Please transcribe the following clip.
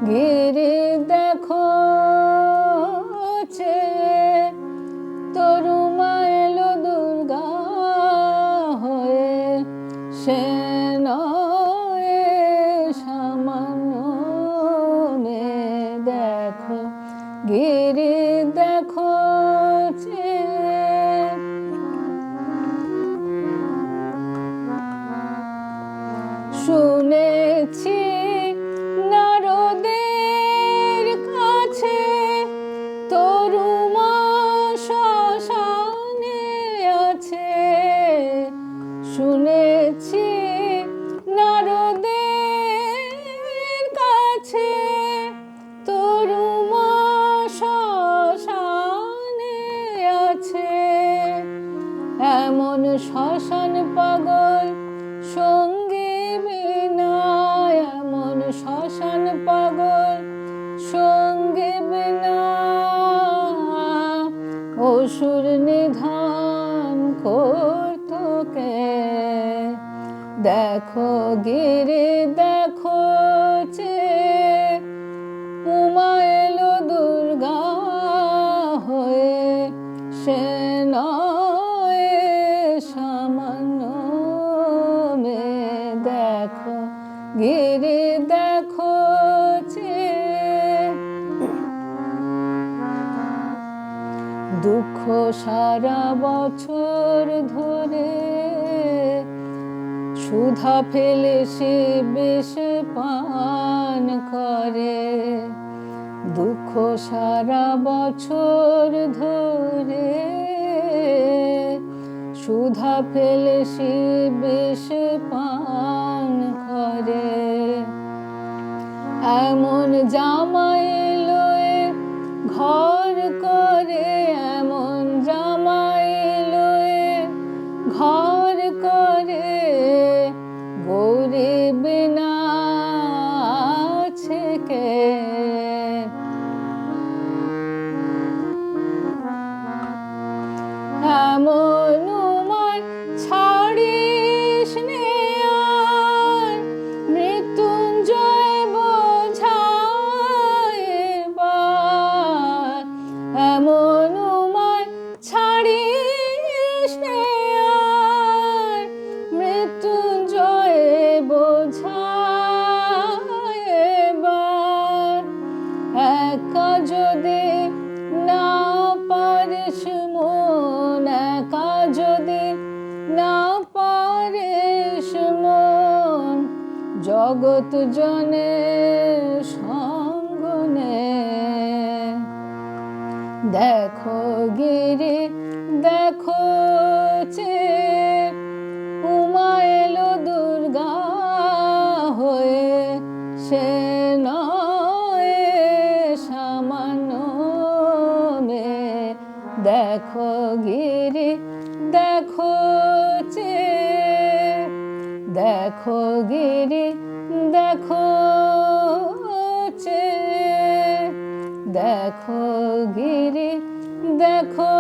গিরি দেখো তরুমা এলো দুর্গা হয়ে, সে নয় সামান্য মেয়ে। দেখো গিরি দেখো শুনেছি নারদের কাছে তরুমা শ্মশানে আছে। শুনেছি নারদের কাছে তরুমা শ্মশানে আছে। এমন শ্মশান পাগল সঙ্গী বিনা, এমন শ্মশান পাগল সঙ্গী বিনা অসুর নিধান করত কে। দেখো গিরি দেখো উমা এলো দুর্গা হয়ে, সে নয় সামান্য মেয়ে। দেখো গিরি দেখো দুঃখ সারা বছর ধরে সুধা ফেলে সে বিষ পান করে। দুঃখ সারা বছর ধরে সুধা ফেলে সে বিষ পান করে। এমন জামাই লয়ে ঘর করে, এমন জামাই লয়ে ঘর করে গরিব না আছে কে। এমন উমার ছাড়িস নে আর, মৃত্যুঞ্জয় বোঝায় এবার। এমন উমার ছাড়িস নে আর, মৃত্যুঞ্জয় বোঝায় এবার। একা যদি না পারিস মন, একা যদি না পারিস মন, জগৎ জনের সঙ্গ নে। দেখো গিরি দেখো উমা এলো দুর্গা হয়ে, সে নয় সামান্য মেয়ে। দেখো গিরি দেখো দেখো গিরি দেখো দেখো গিরি দেখো।